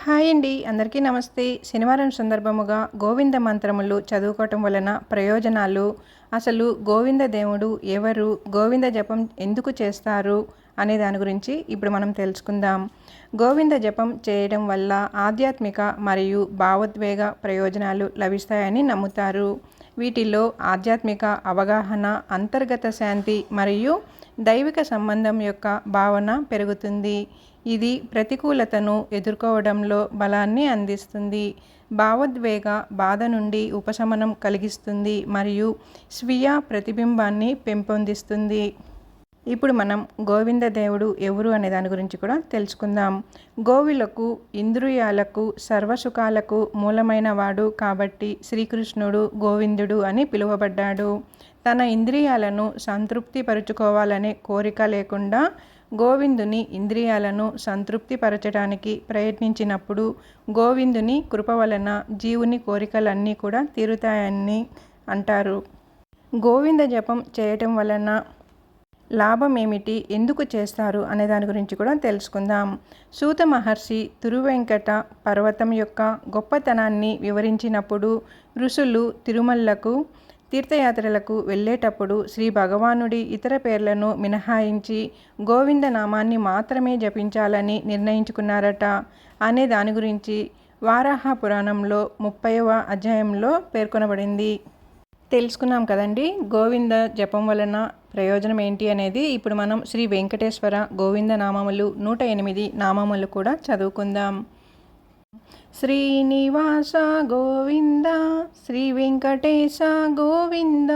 Hi అండి, అందరికీ నమస్తే. శనివారం సందర్భముగా గోవింద మంత్రములు చదువుకోవటం వలన ప్రయోజనాలు, అసలు గోవింద దేవుడు ఎవరు, గోవింద జపం ఎందుకు చేస్తారు అనే దాని గురించి ఇప్పుడు మనం తెలుసుకుందాం. గోవింద జపం చేయడం వల్ల ఆధ్యాత్మిక మరియు భావోద్వేగ ప్రయోజనాలు లభిస్తాయని నమ్ముతారు. వీటిలో ఆధ్యాత్మిక అవగాహన, అంతర్గత శాంతి మరియు దైవిక సంబంధం యొక్క భావన పెరుగుతుంది. ఇది ప్రతికూలతను ఎదుర్కోవడంలో బలాన్ని అందిస్తుంది, భావోద్వేగ బాధ నుండి ఉపశమనం కలిగిస్తుంది మరియు స్వీయ ప్రతిబింబాన్ని పెంపొందిస్తుంది. ఇప్పుడు మనం గోవింద దేవుడు ఎవరు అనే దాని గురించి కూడా తెలుసుకుందాం. గోవులకు, ఇంద్రియాలకు, సర్వసుఖాలకు మూలమైన వాడు కాబట్టి శ్రీకృష్ణుడు గోవిందుడు అని పిలువబడ్డాడు. తన ఇంద్రియాలను సంతృప్తిపరుచుకోవాలనే కోరిక లేకుండా గోవిందుని ఇంద్రియాలను సంతృప్తిపరచడానికి ప్రయత్నించినప్పుడు గోవిందుని కృప వలన జీవుని కోరికలన్నీ కూడా తీరుతాయని అంటారు. గోవింద జపం చేయటం వలన లాభం ఏమిటి, ఎందుకు చేస్తారు అనే దాని గురించి కూడా తెలుసుకుందాం. సూత మహర్షి తిరువెంకట పర్వతం యొక్క గొప్పతనాన్ని వివరించినప్పుడు ఋషులు తిరుమలకు తీర్థయాత్రలకు వెళ్ళేటప్పుడు శ్రీ భగవానుడి ఇతర పేర్లను మినహాయించి గోవింద నామాన్ని మాత్రమే జపించాలని నిర్ణయించుకున్నారట అనే దాని గురించి వారాహ పురాణంలో 30వ అధ్యాయంలో పేర్కొనబడింది. తెలుసుకున్నాం కదండి గోవింద జపం వలన ప్రయోజనం ఏంటి అనేది. ఇప్పుడు మనం శ్రీ వెంకటేశ్వర గోవింద నామములు 108 నామములు కూడా చదువుకుందాం. శ్రీనివాస గోవింద, శ్రీ వెంకటేశ గోవింద,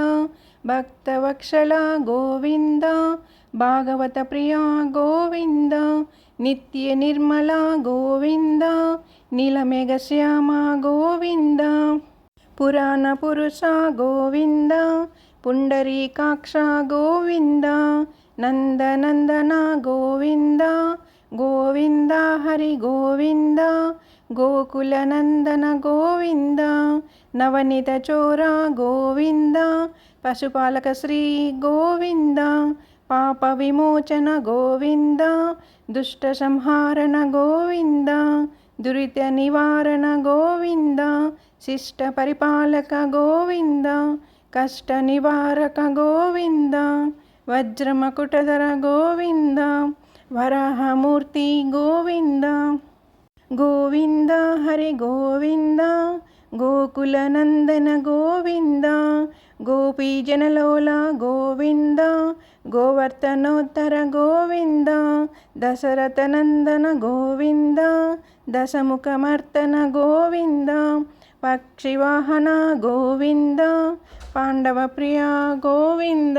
భక్తవత్సల గోవింద, భాగవత ప్రియ గోవింద, నిత్య నిర్మల గోవింద, నీలమేఘశ్యామ గోవింద, పురాణ పురుష గోవింద, పుండరీకాక్ష గోవింద, నందనందన గోవింద, గోవింద హరి గోవింద, గోకుల నందన గోవింద, నవనీత చోర గోవింద, పశుపాలక శ్రీ గోవింద, పాప విమోచన గోవింద, దుష్ట సంహారణ గోవింద, దురిత నివారణ గోవింద, శిష్ట పరిపాలక గోవింద, కష్ట నివారక గోవింద, వజ్రమకుటధర గోవింద, వరాహమూర్తి గోవింద, గోవింద హరి గోవింద, గోకుల నందన గోవింద, గోపీజనలోల గోవింద, గోవర్ధనోత్తర గోవింద, దశరథ నందన గోవింద, దశముఖమర్తన గోవింద, పక్షివాహన గోవింద, పాండవ ప్రియ గోవింద,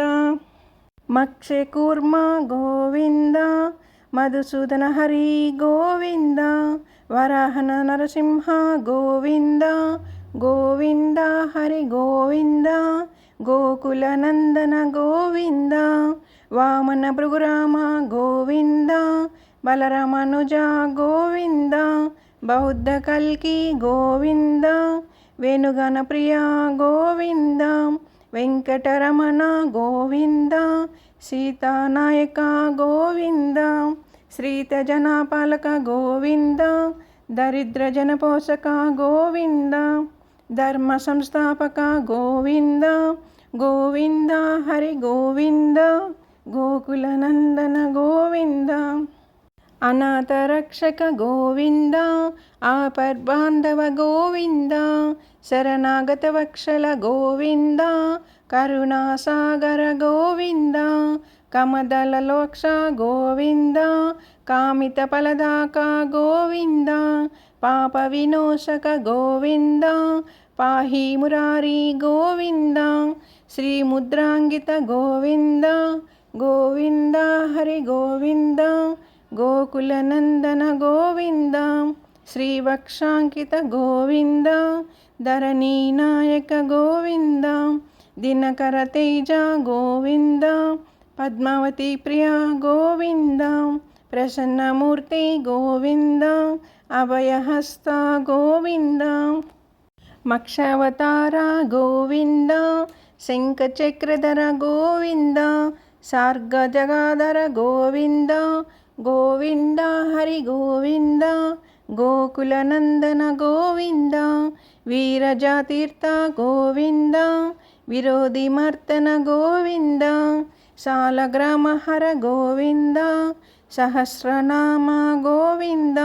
మక్షకూర్మ గోవింద, మధుసూదన హరి గోవింద, వరాహన నరసింహ గోవింద, గోవింద హరి గోవింద, గోకుల నందన గోవింద, వామన భృగురామ గోవింద, బలరామనుజ గోవింద, బౌద్ధ కల్కి గోవింద, వేణుగాన ప్రియ గోవింద, వెంకటరమణ గోవింద, సీతానాయక గోవింద, శ్రీత జనపాలక గోవింద, దరిద్ర జనపోషక గోవింద, ధర్మ సంస్థాపక గోవింద, గోవింద హరి గోవింద, గోకుల నందన గోవింద, అనాథ రక్షక గోవింద, ఆపద్బాంధవ గోవింద, శరణాగత వత్సల గోవింద, కరుణాసాగర గోవింద, కమదలలోక్ష గోవింద, కామిత ఫలదాక గోవింద, పాప వినాశక గోవింద, పాహి మురారి గోవింద, శ్రీముద్రాంగిత గోవింద, గోవింద హరి గోవింద, గోకుల నందన గోవింద, శ్రీవక్షాంకిత గోవింద, ధరణీ నాయక గోవింద, దినకర తేజ గోవింద, పద్మావతి ప్రియ గోవింద, ప్రసన్నమూర్తి గోవింద, అభయహస్త గోవింద, మక్షావతార గోవింద, శంఖచక్రధర గోవింద, సార్గజగాధర గోవింద, గోవింద హరి గోవింద, గోకులనందన గోవింద వీరజాతీర్థ గోవింద విరోధిమర్తన గోవింద సాలగ్రామహర గోవింద సహస్రనామ గోవింద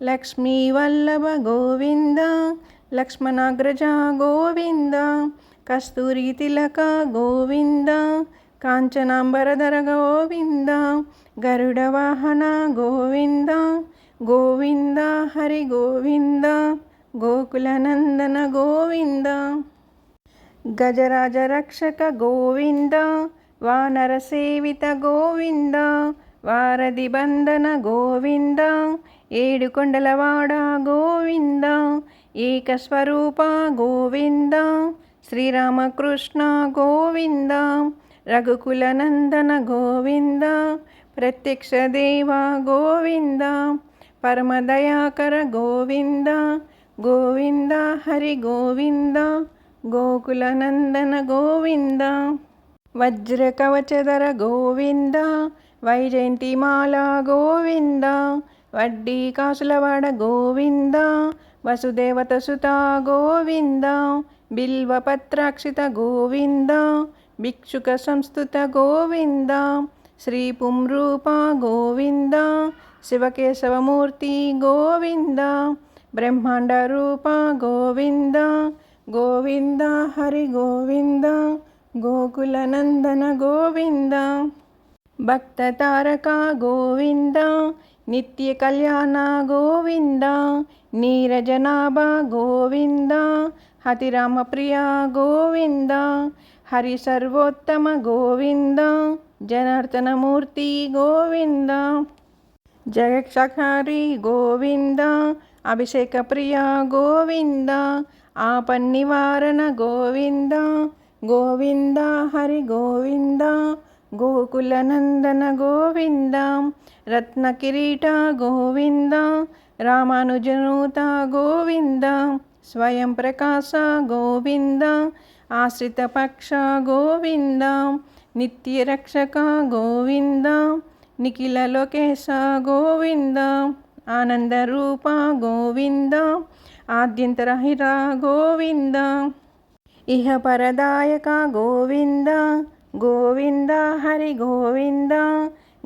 లక్ష్మీవల్లభ గోవింద లక్ష్మణాగ్రజ గోవింద కస్తూరి తిలక గోవింద కాంచనాంబరధర గోవింద గరుడ వాహన గోవింద గోవింద హరి గోవింద గోకులనందన గోవింద గజరాజ రక్షక గోవింద వానర సేవిత గోవింద వారధి బంధన గోవింద ఏడుకొండలవాడ గోవింద ఏకస్వరూప గోవింద శ్రీరామకృష్ణ గోవింద రఘుకులనందన గోవింద ప్రత్యక్ష దేవ గోవింద పరమదయాకర గోవింద గోవింద హరి గోవింద గోకులనందన గోవింద వజ్రకవచధర గోవింద వైజయంతిమాల గోవింద వడ్డీ కాసులవాడ గోవింద వసుదేవతసుత గోవింద బిల్వపత్రాక్షిత గోవింద భిక్షుక సంస్థుత గోవింద శ్రీ పుంరూప గోవింద శివకేశవమూర్తి గోవింద బ్రహ్మాండ రూప గోవింద గోవింద హరి గోవింద గోకులనందన గోవింద భక్త తారక గోవింద నిత్య కళ్యాణ గోవింద నీరజనాభ గోవింద హతిరామ ప్రియ గోవింద హరి సర్వోత్తమ గోవింద జనార్దనమూర్తి గోవింద జగక్షారి గోవింద అభిషేక ప్రియ గోవింద ఆపన్నివారణ గోవింద గోవింద హరి గోవింద గోకులనందన గోవింద రత్న కిరీట గోవింద రామానుజనూత గోవింద స్వయం ప్రకాశ గోవింద ఆశ్రిత పక్ష గోవింద నిత్య రక్షక గోవింద నిఖిల లోకేశ గోవింద ఆనందరూప గోవింద ఆద్యంతరహిత గోవింద ఇహ పరదాయక గోవింద గోవింద హరి గోవింద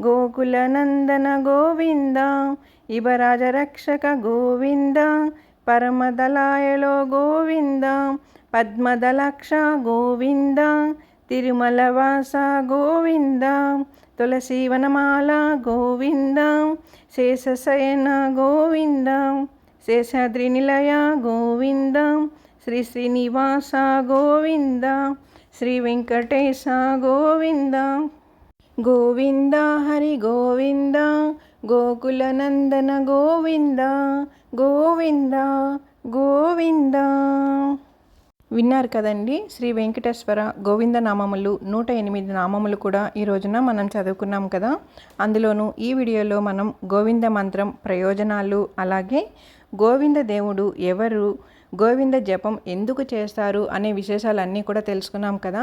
గోకులనందన గోవింద ఇవరాజ రక్షక గోవింద పరమదలాయలో గోవింద పద్మదలక్ష గోవింద తిరుమలవాస గోవింద తులసీవనమాల గోవింద శేషశయన గోవింద శేషాద్రి నిలయ గోవింద శ్రీ శ్రీనివాస గోవింద శ్రీ వెంకటేశ గోవింద గోవింద హరి గోవింద గోకులనందన గోవింద గోవింద గోవింద. విన్నారు కదండి, శ్రీ వెంకటేశ్వర గోవింద నామములు 108 నామములు కూడా ఈ రోజున మనం చదువుకున్నాం కదా. అందులోనూ ఈ వీడియోలో మనం గోవింద మంత్రం ప్రయోజనాలు, అలాగే గోవింద దేవుడు ఎవరు, గోవింద జపం ఎందుకు చేస్తారు అనే విశేషాలన్నీ కూడా తెలుసుకున్నాం కదా.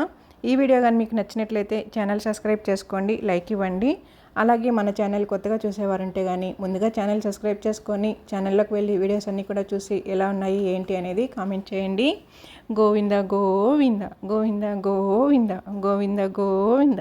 ఈ వీడియో కానీ మీకు నచ్చినట్లయితే ఛానల్ సబ్స్క్రైబ్ చేసుకోండి, లైక్ ఇవ్వండి. అలాగే మన ఛానల్ కొత్తగా చూసేవారంటే కానీ ముందుగా ఛానల్ సబ్స్క్రైబ్ చేసుకొని ఛానల్లోకి వెళ్ళి వీడియోస్ అన్నీ కూడా చూసి ఎలా ఉన్నాయి ఏంటి అనేది కామెంట్ చేయండి. గోవింద గోవింద గోవింద గోవింద గోవింద గోవింద.